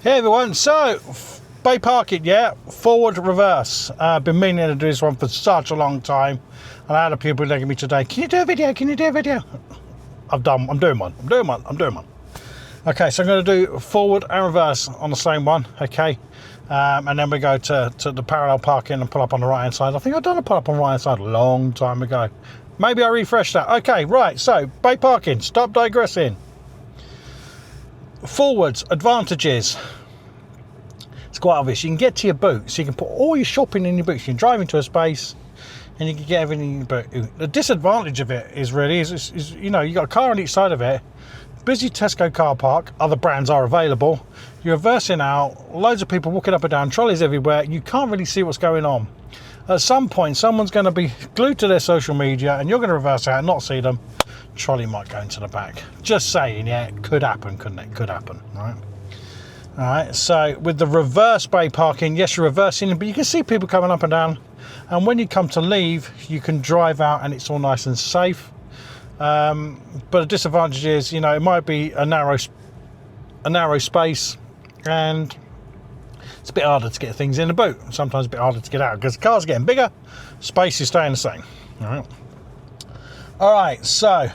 Hey everyone, so bay parking, yeah, forward, reverse. I've been meaning to do this one for such a long time, and I had a people begging me today, can you do a video, can you do a video? I'm doing one. Okay, so I'm going to do forward and reverse on the same one, okay, and then we go to the parallel parking and pull up on the right hand side. I think I've done a pull up on the right hand side a long time ago. Maybe I refreshed that. Okay, right, so bay parking, stop digressing. Forwards, advantages. It's quite obvious. You can get to your boot, so you can put all your shopping in your boots. You can drive into a space and you can get everything in your boot. The disadvantage of it is really, is you know, you got a car on each side of it, busy Tesco car park, other brands are available, you're reversing out, loads of people walking up and down, trolleys everywhere, you can't really see what's going on. At some point, someone's going to be glued to their social media and you're going to reverse out and not see them. Trolley might go into the back. Just saying, yeah, it could happen, couldn't it? Could happen, right? All right, so with the reverse bay parking, yes, you're reversing, but you can see people coming up and down. And when you come to leave, you can drive out and it's all nice and safe. But the disadvantage is, you know, it might be a narrow space and it's a bit harder to get things in the boot. Sometimes a bit harder to get out because the car's getting bigger, space is staying the same. All right, so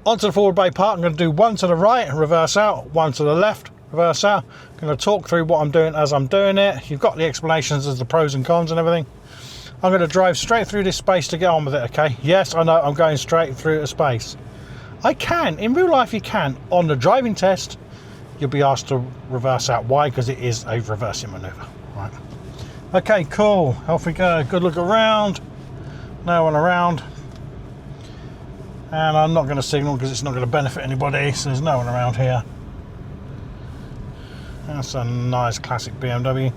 onto the forward bay park. I'm going to do one to the right, reverse out, one to the left, reverse out. I'm going to talk through what I'm doing as I'm doing it. You've got the explanations as the pros and cons and everything. I'm going to drive straight through this space to get on with it, okay? Yes, I know I'm going straight through a space. I can, in real life you can. On the driving test, you'll be asked to reverse out. Why? Because it is a reversing manoeuvre, right? Okay, cool, off we go. Good look around, no one around. And I'm not going to signal because it's not going to benefit anybody, so there's no one around here. That's a nice classic BMW.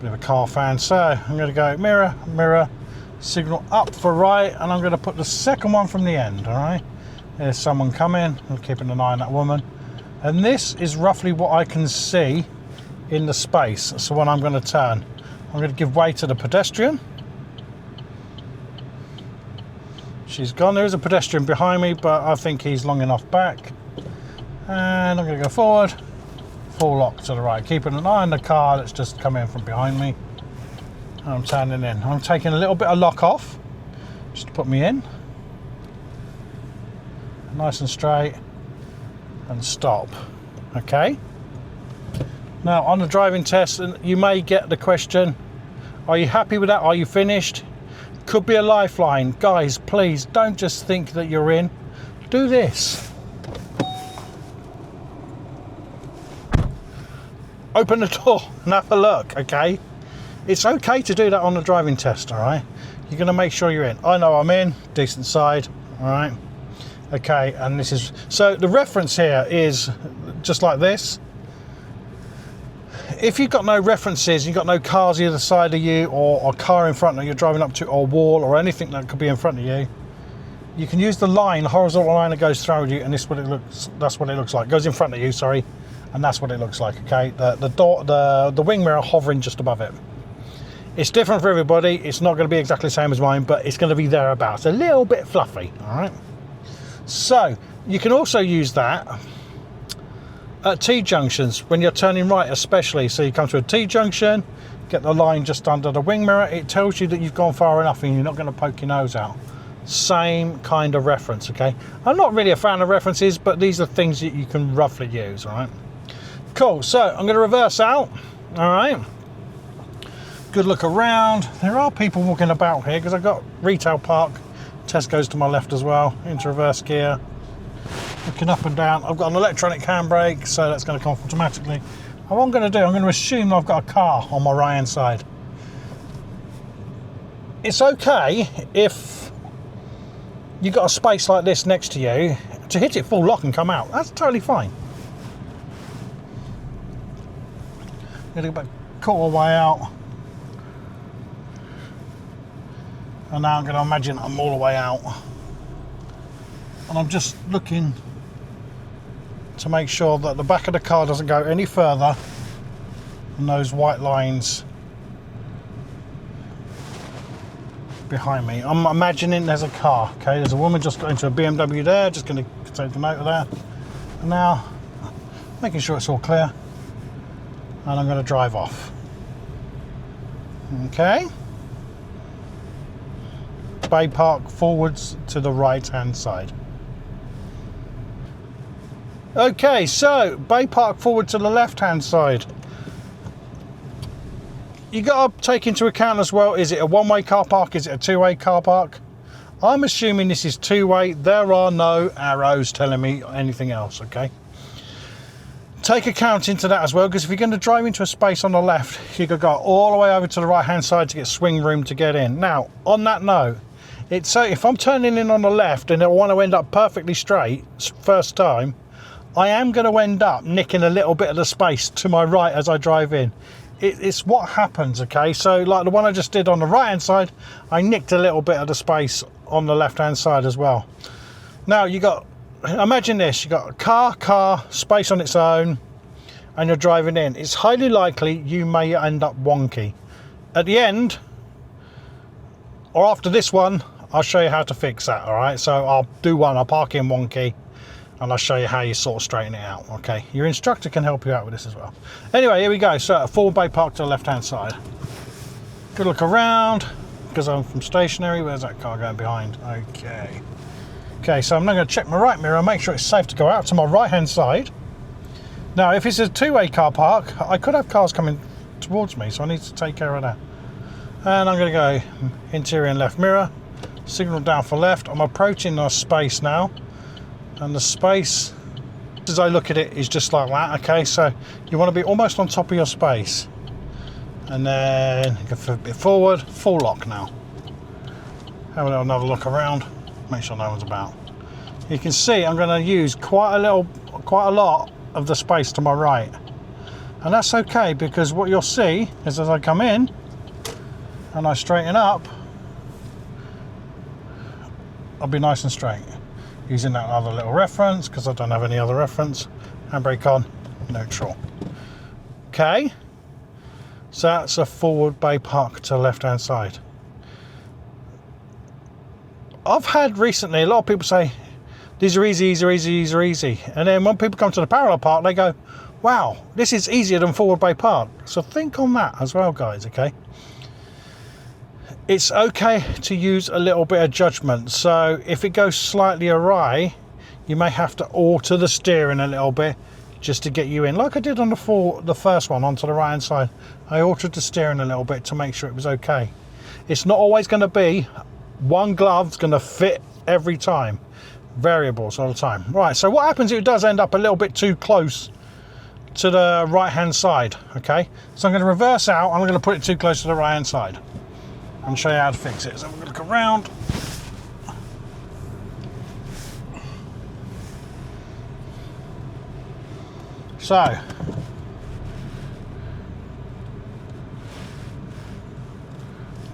Bit of a car fan. So I'm going to go mirror, mirror, signal up for right, and I'm going to put the second one from the end, all right? There's someone coming. I'm keeping an eye on that woman. And this is roughly what I can see in the space. So when I'm going to turn, I'm going to give way to the pedestrian. She's gone. There is a pedestrian behind me, but I think he's long enough back. And I'm going to go forward. Full lock to the right, keeping an eye on the car that's just come in from behind me. And I'm turning in. I'm taking a little bit of lock off just to put me in. Nice and straight. And stop. Okay. Now on the driving test, you may get the question, are you happy with that? Are you finished? Could be a lifeline. Guys, please don't just think that you're in. Do this. Open the door and have a look, okay? It's okay to do that on the driving test, all right? You're going to make sure you're in. I know I'm in, decent side, all right? Okay, and this is... So the reference here is just like this. If you've got no references, you've got no cars either side of you or a car in front that you're driving up to or a wall or anything that could be in front of you, you can use the line, the horizontal line that goes through you, and this is what it looks, that's what it looks like. It goes in front of you, sorry, and that's what it looks like, okay? The wing mirror hovering just above it. It's different for everybody. It's not going to be exactly the same as mine, but it's going to be thereabouts. A little bit fluffy, all right? So you can also use that at T-junctions when you're turning right especially. So you come to a T-junction, get the line just under the wing mirror, it tells you that you've gone far enough and you're not going to poke your nose out. Same kind of reference, okay? I'm not really a fan of references, but these are things that you can roughly use, all right? Cool, so I'm going to reverse out, all right? Good look around. There are people walking about here because I've got retail park. Tesco's to my left as well, into reverse gear. Looking up and down. I've got an electronic handbrake, so that's going to come off automatically. And what I'm going to do, I'm going to assume I've got a car on my right hand side. It's okay if you've got a space like this next to you to hit it full lock and come out. That's totally fine. Going to go back quarter way out. And now I'm going to imagine I'm all the way out. And I'm just looking to make sure that the back of the car doesn't go any further than those white lines behind me. I'm imagining there's a car, okay? There's a woman just got into a BMW there, just going to take a note of that. And now making sure it's all clear, and I'm going to drive off. Okay. Bay park forwards to the right hand side. Okay, so bay park forward to the left hand side. You got to take into account as well, is it a one-way car park, is it a two-way car park? I'm assuming this is two-way. There are no arrows telling me anything else, okay? Take account into that as well, because if you're going to drive into a space on the left, you could go all the way over to the right hand side to get swing room to get in. Now, on that note, it's so if I'm turning in on the left and I want to end up perfectly straight first time, I am going to end up nicking a little bit of the space to my right as I drive in. It's what happens, okay? So like the one I just did on the right hand side, I nicked a little bit of the space on the left hand side as well. Now you got, imagine this, you got a car, space on its own, and you're driving in. It's highly likely you may end up wonky. At the end, or after this one, I'll show you how to fix that, all right? So I'll do one, I'll park in wonky, and I'll show you how you sort of straighten it out, okay? Your instructor can help you out with this as well. Anyway, here we go. So, forward bay park to the left-hand side. Good look around, because I'm from stationary. Where's that car going behind? Okay. Okay, so I'm now going to check my right mirror, make sure it's safe to go out to my right-hand side. Now, if it's a two-way car park, I could have cars coming towards me, so I need to take care of that. And I'm going to go interior and left mirror, signal down for left. I'm approaching the space now. And the space, as I look at it, is just like that, okay? So you want to be almost on top of your space. And then you can flip it forward, full lock now. Have another look around, make sure no one's about. You can see I'm going to use quite a lot of the space to my right. And that's okay, because what you'll see is as I come in and I straighten up, I'll be nice and straight. Using that other little reference, because I don't have any other reference. Handbrake on, neutral. Okay, so that's a forward bay park to the left hand side. I've had recently a lot of people say these are easy, and then when people come to the parallel park they go, wow, this is easier than forward bay park. So think on that as well, guys, okay? It's okay to use a little bit of judgment. So if it goes slightly awry, you may have to alter the steering a little bit just to get you in. Like I did on the first one onto the right hand side. I altered the steering a little bit to make sure it was okay. It's not always going to be one glove's going to fit every time. Variables all the time. Right, so what happens if it does end up a little bit too close to the right hand side, okay? So I'm going to reverse out and I'm going to put it too close to the right hand side. And show you how to fix it. So I'm going to look around. So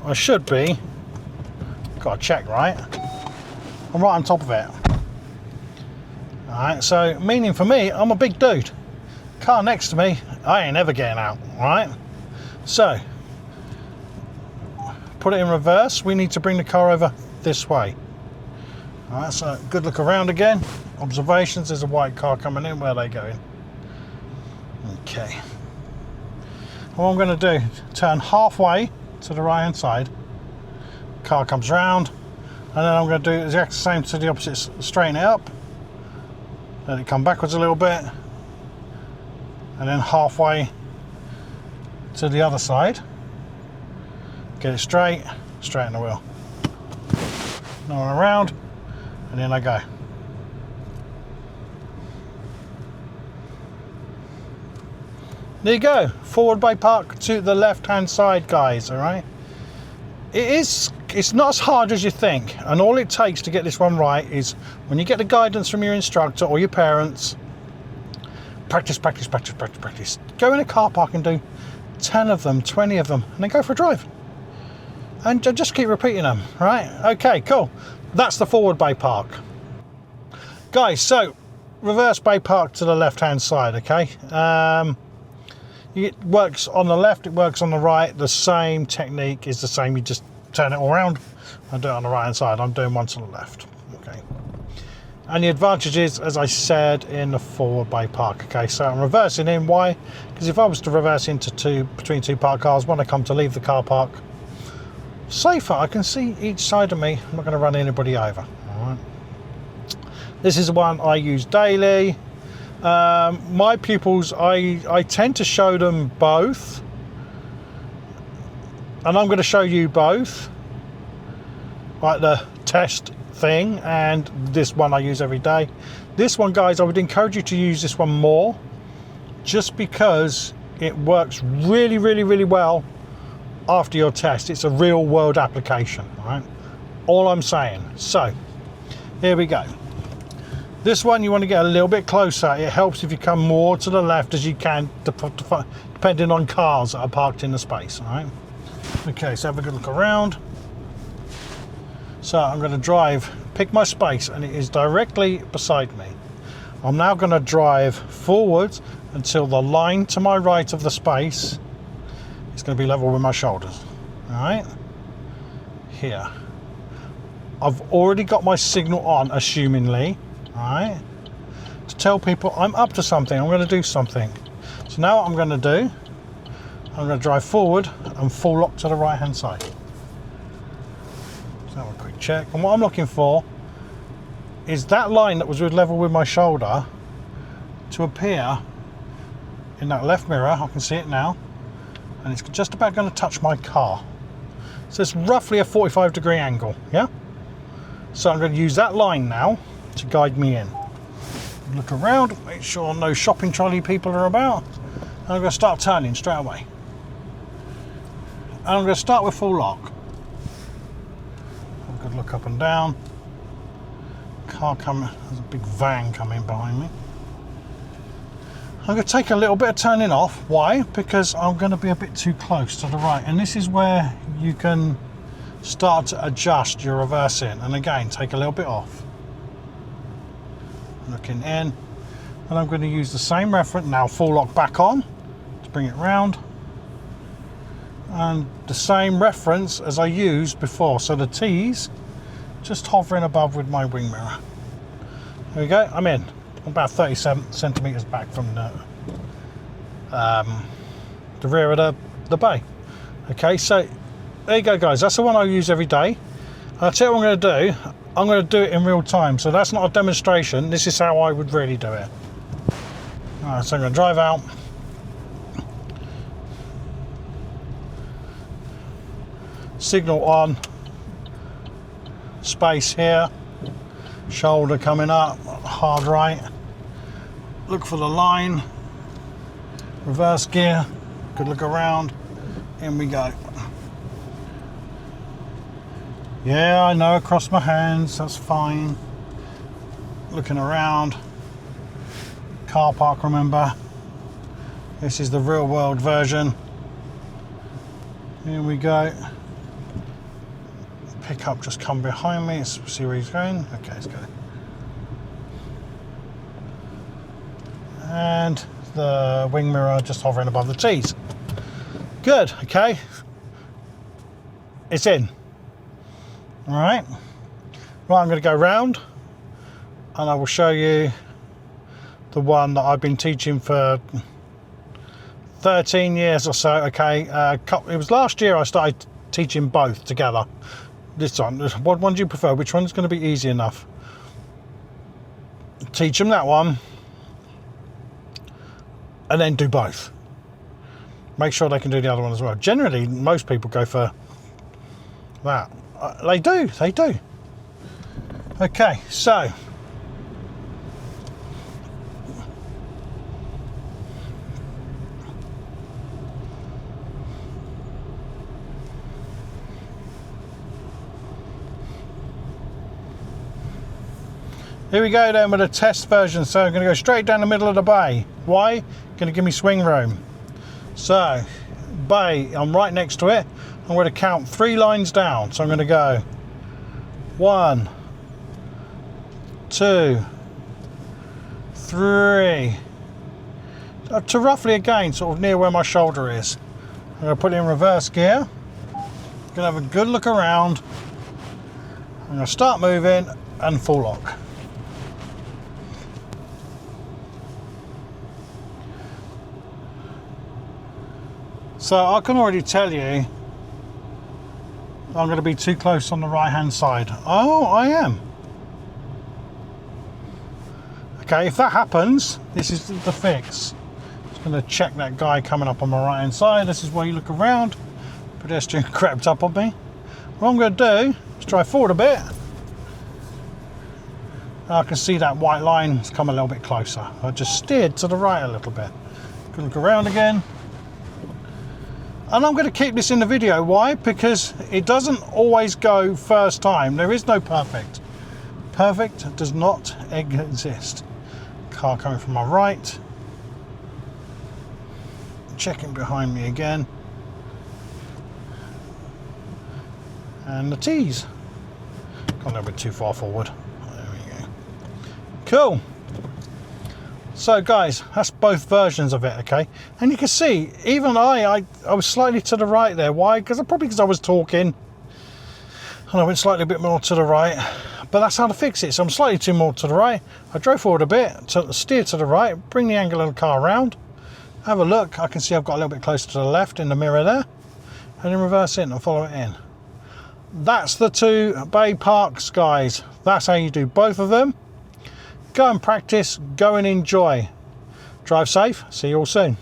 I should be, got to check, right? I'm right on top of it. Alright, so meaning for me, I'm a big dude. Car next to me, I ain't ever getting out, alright? So put it in reverse, we need to bring the car over this way. Alright, so good look around again. Observations, there's a white car coming in, where are they going? Okay. What I'm going to do, turn halfway to the right hand side, car comes round, and then I'm going to do the exact same to the opposite, straighten it up, let it come backwards a little bit, and then halfway to the other side. Get it straight, straighten the wheel. No one around, and then I go. There you go, forward bay park to the left hand side, guys, alright? It's not as hard as you think, and all it takes to get this one right is when you get the guidance from your instructor or your parents, practice. Go in a car park and do 10 of them, 20 of them, and then go for a drive. And just keep repeating them, right? Okay, cool. That's the forward bay park. Guys, so reverse bay park to the left hand side, okay? It works on the left, it works on the right. The same technique is the same, you just turn it all around and do it on the right hand side. I'm doing one to the left, okay? And the advantage is, as I said, in the forward bay park. Okay, so I'm reversing in. Why? Because if I was to reverse into between two parked cars, when I come to leave the car park, safer, I can see each side of me. I'm not going to run anybody over. All right. This is the one I use daily. My pupils, I tend to show them both, and I'm going to show you both, like the test thing and this one I use every day. This one, guys, I would encourage you to use this one more, just because it works really, really, really well after your test. It's a real world application, right? All I'm saying. So here we go. This one you want to get a little bit closer. It helps if you come more to the left as you can, depending on cars that are parked in the space. All right. Okay, so have a good look around. So I'm going to pick my space, and it is directly beside me. I'm now going to drive forwards until the line to my right of the space is going to be level with my shoulders. All right. Here. I've already got my signal on, assumingly. Alright, to tell people I'm up to something, I'm going to do something. So now what I'm going to do, I'm going to drive forward and full lock to the right hand side. So have a quick check, and what I'm looking for is that line that was level with my shoulder to appear in that left mirror. I can see it now, and it's just about going to touch my car. So it's roughly a 45-degree angle, yeah? So I'm going to use that line now to guide me in. Look around, make sure no shopping trolley people are about, and I'm going to start turning straight away. And I'm going to start with full lock. Have a good look up and down. Car coming, there's a big van coming behind me. I'm going to take a little bit of turning off. Why? Because I'm going to be a bit too close to the right, and this is where you can start to adjust your reversing, and again take a little bit off. Looking in, and I'm going to use the same reference now, full lock back on to bring it round, and the same reference as I used before, so the T's just hovering above with my wing mirror. There we go, I'm in. I'm about 37 centimeters back from the rear of the bay. Okay, so there you go, guys, that's the one I use every day. I'll tell you what I'm going to do. I'm going to do it in real time, so that's not a demonstration. This is how I would really do it. All right, so I'm going to drive out. Signal on. Space here. Shoulder coming up. Hard right. Look for the line. Reverse gear. Good look around. In we go. Yeah, I know, across my hands, that's fine. Looking around. Car park, remember. This is the real world version. Here we go. Pickup just come behind me. Let's see where he's going. Okay, let's go. And the wing mirror just hovering above the T's. Good, okay. It's in. All right, I'm going to go round, and I will show you the one that I've been teaching for 13 years or so. Okay, it was last year I started teaching both together. This one, what one do you prefer? Which one's going to be easy enough? Teach them that one, and then do both. Make sure they can do the other one as well. Generally, most people go for that. They do. Okay, so here we go then with a test version. So I'm going to go straight down the middle of the bay. Why? Going to give me swing room. So bay, I'm right next to it. I'm going to count 3 lines down. So I'm going to go 1, 2, 3, to roughly again sort of near where my shoulder is. I'm going to put it in reverse gear. I'm going to have a good look around. I'm going to start moving and full lock. So I can already tell you I'm going to be too close on the right hand side. Oh, I am. Okay, if that happens, this is the fix. Just going to check that guy coming up on my right hand side. This is where you look around. Pedestrian crept up on me. What I'm going to do is drive forward a bit. I can see that white line has come a little bit closer. I just steered to the right a little bit. Can look around again. And I'm going to keep this in the video. Why? Because it doesn't always go first time. There is no perfect. Perfect does not exist. Car coming from my right. Checking behind me again. And the T's. Gone a little bit too far forward. There we go. Cool. So guys, that's both versions of it, okay? And you can see, even I was slightly to the right there. Why? Because I was talking. And I went slightly a bit more to the right. But that's how to fix it. So I'm slightly too more to the right. I drove forward a bit, steer to the right, bring the angle of the car around. Have a look. I can see I've got a little bit closer to the left in the mirror there. And then reverse it and follow it in. That's the two bay parks, guys. That's how you do both of them. Go and practice, go and enjoy. Drive safe, see you all soon.